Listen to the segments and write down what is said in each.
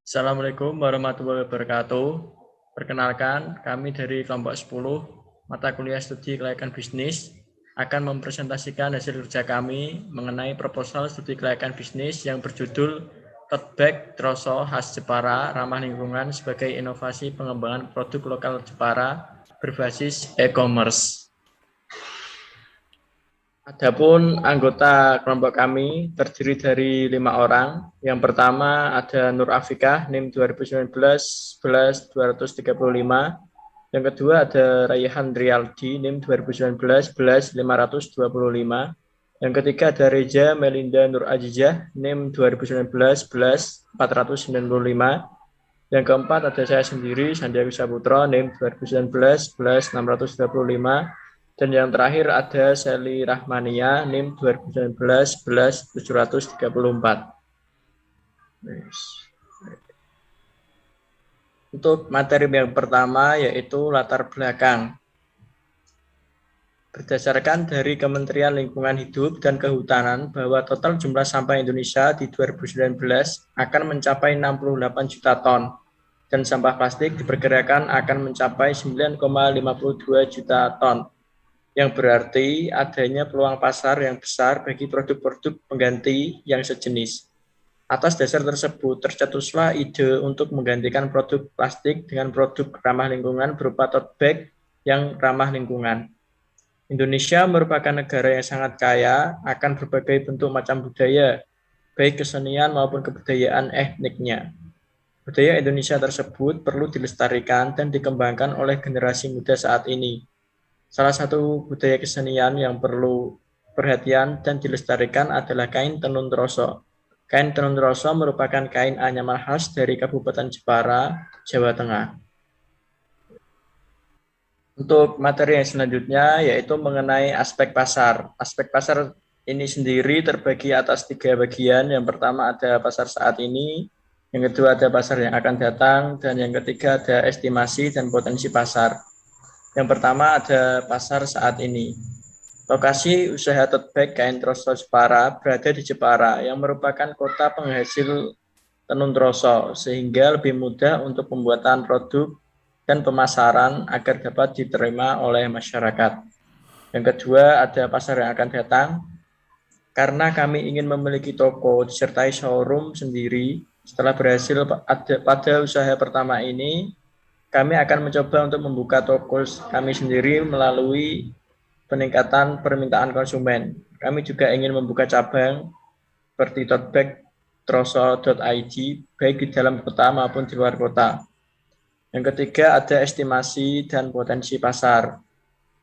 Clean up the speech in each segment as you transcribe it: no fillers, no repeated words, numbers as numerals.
Assalamualaikum warahmatullahi wabarakatuh. Perkenalkan, kami dari kelompok 10 mata kuliah studi kelayakan bisnis akan mempresentasikan hasil kerja kami mengenai proposal studi kelayakan bisnis yang berjudul Tote Bag Troso Khas Jepara Ramah Lingkungan sebagai inovasi pengembangan produk lokal Jepara berbasis e-commerce. Adapun anggota kelompok kami terdiri dari 5 orang. Yang pertama ada Nur Afikah, NIM 2019-11-235. Yang kedua ada Raihan Rialdi, NIM 2019-11-525. Yang ketiga ada Reza Melinda Nur Ajijah, NIM 2019-495. Yang keempat ada saya sendiri, Sandiaga Saputra, NIM 2019-11-625. Dan yang terakhir ada Seli Rahmania, NIM 2019-11-734. Untuk materi yang pertama yaitu latar belakang. Berdasarkan dari Kementerian Lingkungan Hidup dan Kehutanan bahwa total jumlah sampah Indonesia di 2019 akan mencapai 68 juta ton dan sampah plastik diperkirakan akan mencapai 9,52 juta ton. Yang berarti adanya peluang pasar yang besar bagi produk-produk pengganti yang sejenis. Atas dasar tersebut, tercetuslah ide untuk menggantikan produk plastik dengan produk ramah lingkungan berupa tote bag yang ramah lingkungan. Indonesia merupakan negara yang sangat kaya akan berbagai bentuk macam budaya, baik kesenian maupun kebudayaan etniknya. Budaya Indonesia tersebut perlu dilestarikan dan dikembangkan oleh generasi muda saat ini. Salah satu budaya kesenian yang perlu perhatian dan dilestarikan adalah kain tenun troso. Kain tenun troso merupakan kain anyaman khas dari Kabupaten Jepara, Jawa Tengah. Untuk materi yang selanjutnya yaitu mengenai aspek pasar. Aspek pasar ini sendiri terbagi atas 3 bagian. Yang pertama ada pasar saat ini, yang kedua ada pasar yang akan datang, dan yang ketiga ada estimasi dan potensi pasar. Yang pertama ada pasar saat ini. Lokasi usaha tote bag kain troso Jepara berada di Jepara yang merupakan kota penghasil tenun troso sehingga lebih mudah untuk pembuatan produk dan pemasaran agar dapat diterima oleh masyarakat. Yang kedua ada pasar yang akan datang. Karena kami ingin memiliki toko disertai showroom sendiri setelah berhasil pada usaha pertama ini, kami akan mencoba untuk membuka toko kami sendiri melalui peningkatan permintaan konsumen. Kami juga ingin membuka cabang seperti tote bag troso.id baik di dalam kota maupun di luar kota. Yang ketiga ada estimasi dan potensi pasar.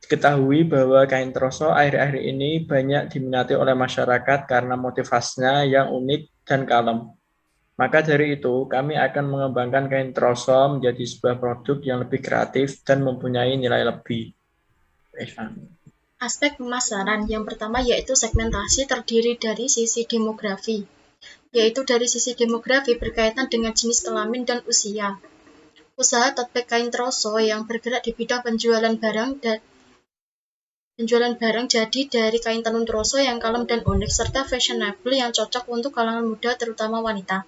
Diketahui bahwa kain troso akhir-akhir ini banyak diminati oleh masyarakat karena motifasinya yang unik dan kalem. Maka dari itu, kami akan mengembangkan kain troso menjadi sebuah produk yang lebih kreatif dan mempunyai nilai lebih. Aspek pemasaran yang pertama yaitu segmentasi terdiri dari sisi demografi, yaitu dari sisi demografi berkaitan dengan jenis kelamin dan usia. Usaha tote bag kain troso yang bergerak di bidang penjualan barang jadi dari kain tenun troso yang kalem dan unik serta fashionable yang cocok untuk kalangan muda terutama wanita.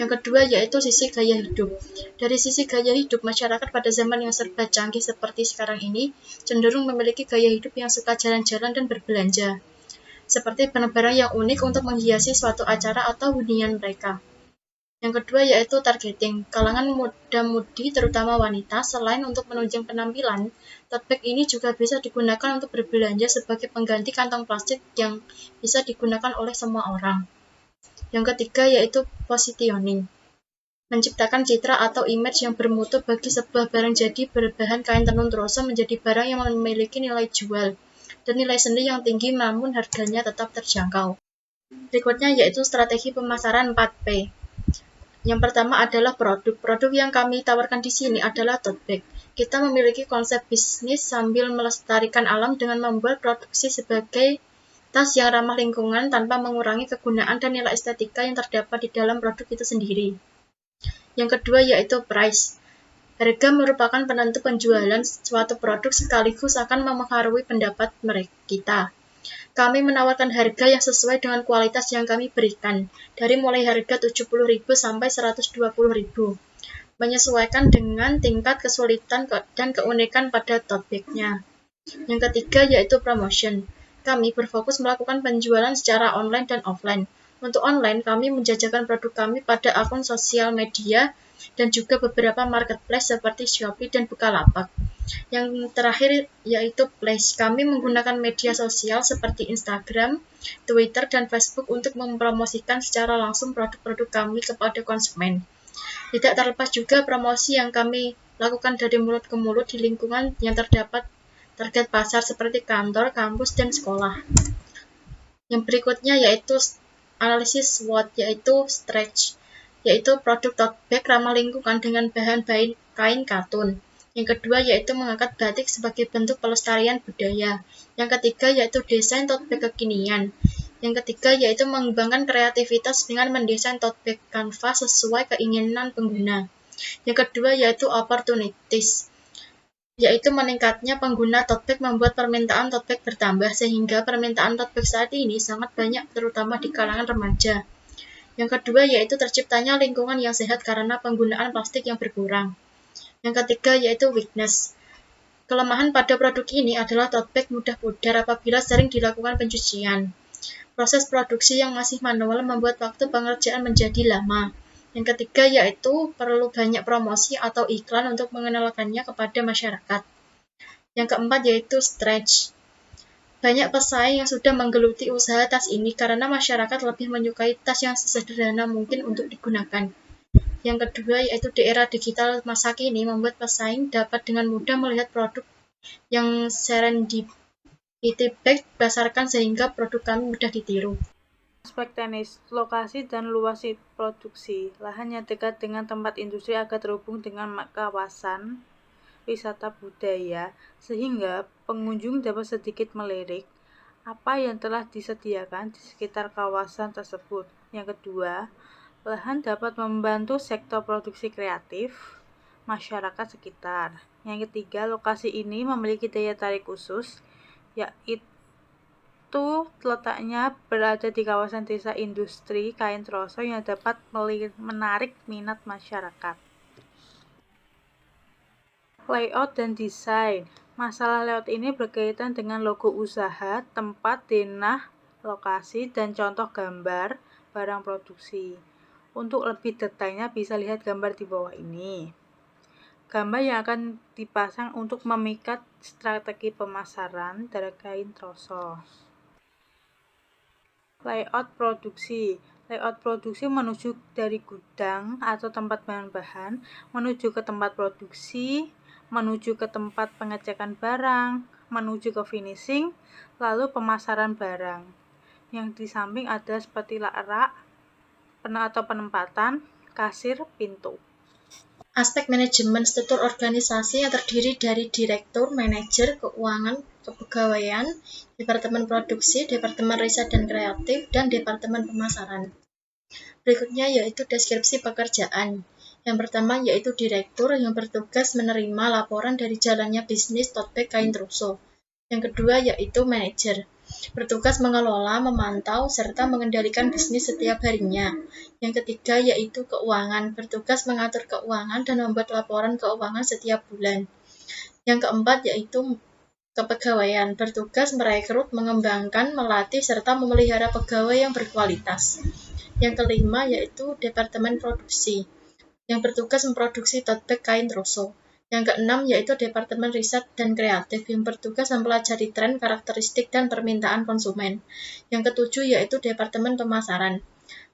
Yang kedua yaitu sisi gaya hidup. Dari sisi gaya hidup, masyarakat pada zaman yang serba canggih seperti sekarang ini cenderung memiliki gaya hidup yang suka jalan-jalan dan berbelanja, seperti barang-barang yang unik untuk menghiasi suatu acara atau hunian mereka. Yang kedua yaitu targeting. Kalangan muda-mudi terutama wanita, selain untuk menunjang penampilan, tote bag ini juga bisa digunakan untuk berbelanja sebagai pengganti kantong plastik yang bisa digunakan oleh semua orang. Yang ketiga yaitu positioning. Menciptakan citra atau image yang bermutu bagi sebuah barang jadi berbahan kain tenun troso menjadi barang yang memiliki nilai jual dan nilai seni yang tinggi namun harganya tetap terjangkau. Berikutnya yaitu strategi pemasaran 4P. Yang pertama adalah produk. Produk yang kami tawarkan di sini adalah tote bag. Kita memiliki konsep bisnis sambil melestarikan alam dengan membuat produksi sebagai tas yang ramah lingkungan tanpa mengurangi kegunaan dan nilai estetika yang terdapat di dalam produk itu sendiri. Yang kedua yaitu price. Harga merupakan penentu penjualan suatu produk sekaligus akan mempengaruhi pendapat kita. Kami menawarkan harga yang sesuai dengan kualitas yang kami berikan, dari mulai harga 70.000 sampai 120.000, menyesuaikan dengan tingkat kesulitan dan keunikan pada tote bag-nya. Yang ketiga yaitu promotion. Kami berfokus melakukan penjualan secara online dan offline. Untuk online, kami menjajakan produk kami pada akun sosial media dan juga beberapa marketplace seperti Shopee dan Bukalapak. Yang terakhir yaitu place. Kami menggunakan media sosial seperti Instagram, Twitter, dan Facebook untuk mempromosikan secara langsung produk-produk kami kepada konsumen. Tidak terlepas juga promosi yang kami lakukan dari mulut ke mulut di lingkungan yang terdapat target pasar seperti kantor, kampus, dan sekolah. Yang berikutnya yaitu analisis SWOT, yaitu stretch, yaitu produk tote bag ramah lingkungan dengan bahan kain katun. Yang kedua yaitu mengangkat batik sebagai bentuk pelestarian budaya. Yang ketiga yaitu desain tote bag kekinian. Yang ketiga yaitu mengembangkan kreativitas dengan mendesain tote bag kanvas sesuai keinginan pengguna. Yang kedua yaitu opportunities, yaitu meningkatnya pengguna tote bag membuat permintaan tote bag bertambah, sehingga permintaan tote bag saat ini sangat banyak terutama di kalangan remaja. Yang kedua yaitu terciptanya lingkungan yang sehat karena penggunaan plastik yang berkurang. Yang ketiga yaitu weakness. Kelemahan pada produk ini adalah tote bag mudah pudar apabila sering dilakukan pencucian. Proses produksi yang masih manual membuat waktu pengerjaan menjadi lama. Yang ketiga yaitu perlu banyak promosi atau iklan untuk mengenalkannya kepada masyarakat. Yang keempat yaitu stretch. Banyak pesaing yang sudah menggeluti usaha tas ini karena masyarakat lebih menyukai tas yang sesederhana mungkin untuk digunakan. Yang kedua yaitu di era digital masa kini membuat pesaing dapat dengan mudah melihat produk yang serendipity berdasarkan sehingga produk kami mudah ditiru. Aspek teknis, lokasi dan luas produksi. Lahan yang dekat dengan tempat industri agar terhubung dengan kawasan wisata budaya, sehingga pengunjung dapat sedikit melirik apa yang telah disediakan di sekitar kawasan tersebut. Yang kedua, lahan dapat membantu sektor produksi kreatif masyarakat sekitar. Yang ketiga, lokasi ini memiliki daya tarik khusus, yaitu letaknya berada di kawasan desa industri kain troso yang dapat menarik minat masyarakat. Layout dan desain. Masalah layout ini berkaitan dengan logo usaha, tempat, denah, lokasi, dan contoh gambar barang produksi. Untuk lebih detailnya bisa lihat gambar di bawah ini. Gambar yang akan dipasang untuk memikat strategi pemasaran dari kain troso. Layout produksi. Layout produksi menuju dari gudang atau tempat bahan-bahan, menuju ke tempat produksi, menuju ke tempat pengecekan barang, menuju ke finishing, lalu pemasaran barang. Yang di samping ada seperti rak atau penempatan, kasir, pintu. Aspek manajemen struktur organisasi yang terdiri dari direktur, manajer, keuangan, kepegawaian, departemen produksi, departemen riset dan kreatif, dan departemen pemasaran. Berikutnya yaitu deskripsi pekerjaan. Yang pertama yaitu direktur yang bertugas menerima laporan dari jalannya bisnis tote bag kain troso. Yang kedua yaitu manajer, bertugas mengelola, memantau, serta mengendalikan bisnis setiap harinya. Yang ketiga yaitu keuangan, bertugas mengatur keuangan dan membuat laporan keuangan setiap bulan. Yang keempat yaitu kepegawaian, bertugas merekrut, mengembangkan, melatih, serta memelihara pegawai yang berkualitas. Yang kelima yaitu departemen produksi, yang bertugas memproduksi tote bag kain troso. Yang keenam yaitu departemen riset dan kreatif yang bertugas mempelajari tren, karakteristik, dan permintaan konsumen. Yang ketujuh yaitu departemen pemasaran,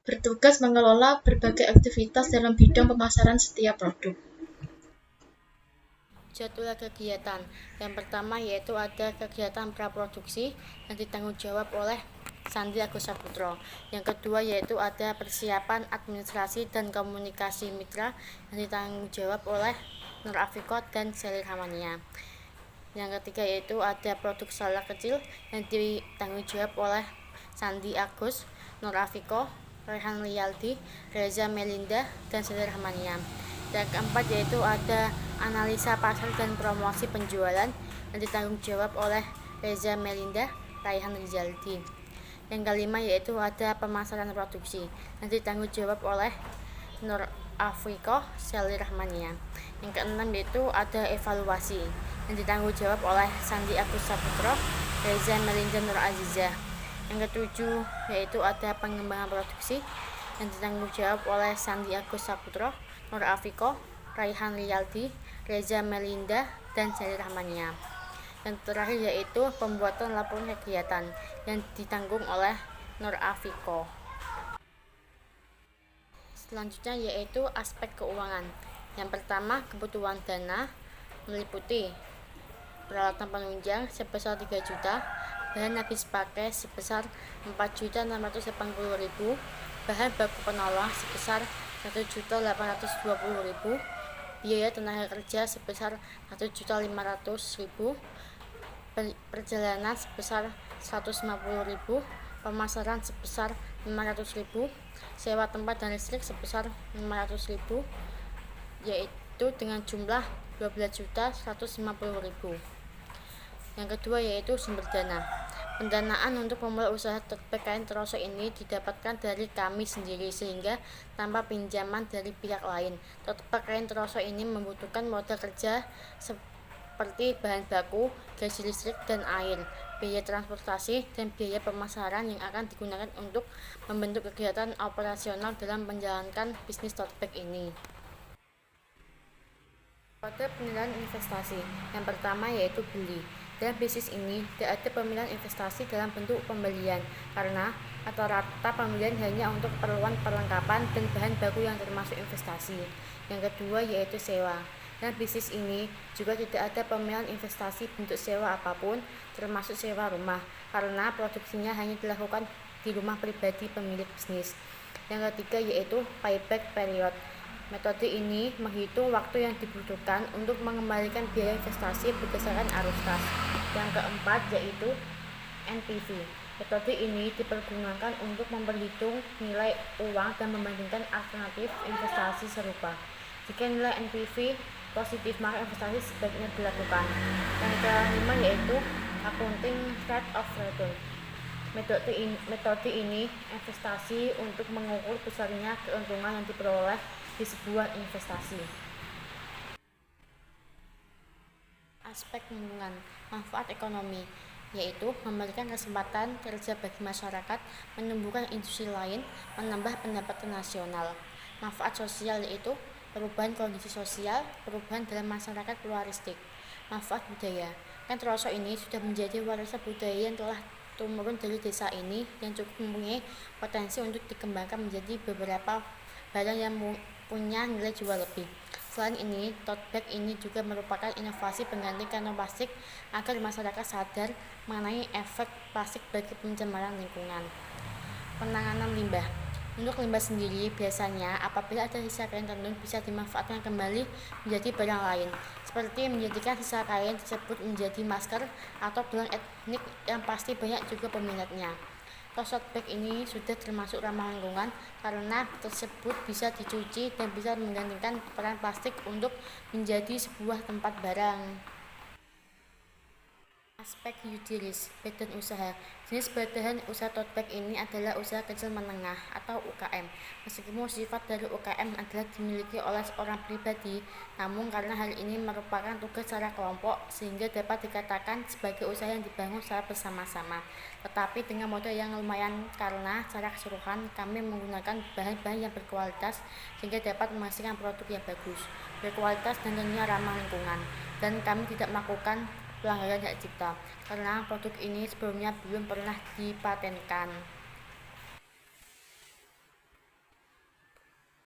bertugas mengelola berbagai aktivitas dalam bidang pemasaran setiap produk. Jadwal kegiatan. Yang pertama yaitu ada kegiatan praproduksi yang ditanggung jawab oleh Sandi Agus Saputro. Yang kedua yaitu ada persiapan administrasi dan komunikasi mitra yang ditanggung jawab oleh Nur Afiko dan Seli Ramania. Yang ketiga yaitu ada produk skala kecil yang ditanggung jawab oleh Sandi Agus, Nur Afiko, Rehan Lialdi, Reza Melinda, dan Seli Ramania. Yang keempat yaitu ada analisa pasar dan promosi penjualan yang ditanggung jawab oleh Reza Melinda, Raihan Rizaldi. Yang kelima yaitu ada pemasaran produksi yang ditanggung jawab oleh Nur Afriko Shelly Rahmania. Yang keenam yaitu ada evaluasi yang ditanggung jawab oleh Sandi Agus Saputro, Reza Melinda Nur Azizah. Yang ketujuh yaitu ada pengembangan produksi yang ditanggung jawab oleh Sandi Agus Saputro, Nur Afriko, Raihan Rizaldi, Reza Melinda, dan Shelly Rahmania. Yang terakhir yaitu pembuatan laporan kegiatan yang ditanggung oleh Nur Afriko. Selanjutnya yaitu aspek keuangan. Yang pertama, kebutuhan dana meliputi peralatan penunjang sebesar 3 juta, bahan habis pakai sebesar 4.680.000, bahan baku penolong sebesar 1.820.000, biaya tenaga kerja sebesar 1.500.000, perjalanan sebesar 150.000, pemasaran sebesar 500.000, sewa tempat dan listrik sebesar 500.000, yaitu dengan jumlah 12.150.000. Yang kedua yaitu sumber dana. Pendanaan untuk memulai usaha tote bag kain Troso ini didapatkan dari kami sendiri, sehingga tanpa pinjaman dari pihak lain. Tote bag kain Troso ini membutuhkan modal kerja seperti bahan baku, gas listrik dan air, biaya transportasi, dan biaya pemasaran yang akan digunakan untuk membentuk kegiatan operasional dalam menjalankan bisnis tote bag ini. Pada penilaian investasi, yang pertama yaitu beli. Dalam bisnis ini tidak ada pemilihan investasi dalam bentuk pembelian, karena rata-rata pembelian hanya untuk keperluan perlengkapan dan bahan baku yang termasuk investasi. Yang kedua yaitu sewa. Dalam bisnis ini juga tidak ada pemilihan investasi bentuk sewa apapun, termasuk sewa rumah, karena produksinya hanya dilakukan di rumah pribadi pemilik bisnis. Yang ketiga yaitu payback period. Metode ini menghitung waktu yang dibutuhkan untuk mengembalikan biaya investasi berdasarkan arus kas. Yang keempat yaitu NPV. Metode ini dipergunakan untuk memperhitung nilai uang dan membandingkan alternatif investasi serupa. Jika nilai NPV positif, maka investasi sebaiknya dilakukan. Yang kelima yaitu accounting rate of return. Metode ini investasi untuk mengukur besarnya keuntungan yang diperoleh di sebuah investasi. Aspek lingkungan, manfaat ekonomi, yaitu memberikan kesempatan kerja bagi masyarakat, menumbuhkan industri lain, menambah pendapatan nasional. Manfaat sosial yaitu perubahan kondisi sosial, perubahan dalam masyarakat pluralistik. Manfaat budaya, kan Troso ini sudah menjadi warisan budaya yang telah turun dari desa ini, yang cukup mempunyai potensi untuk dikembangkan menjadi beberapa barang yang punya nilai jual lebih. Selain ini, tote bag ini juga merupakan inovasi pengganti kantong plastik agar masyarakat sadar mengenai efek plastik bagi pencemaran lingkungan. Penanganan limbah. Untuk limbah sendiri, biasanya apabila ada sisa kain tenun bisa dimanfaatkan kembali menjadi barang lain, seperti menjadikan sisa kain tersebut menjadi masker atau gelang etnik yang pasti banyak juga peminatnya. Tote bag ini sudah termasuk ramah lingkungan karena tersebut bisa dicuci dan bisa menggantikan peran plastik untuk menjadi sebuah tempat barang. Aspek UDRIS, badan usaha. Jenis badan usaha tote bag ini adalah usaha kecil menengah atau UKM. Meskipun sifat dari UKM adalah dimiliki oleh seorang pribadi, namun karena hal ini merupakan tugas secara kelompok sehingga dapat dikatakan sebagai usaha yang dibangun secara bersama-sama. Tetapi dengan modal yang lumayan karena secara keseluruhan kami menggunakan bahan-bahan yang berkualitas sehingga dapat menghasilkan produk yang bagus, berkualitas dan tentunya ramah lingkungan. Dan kami tidak melakukan pelanggaran hak cipta karena produk ini sebelumnya belum pernah dipatenkan.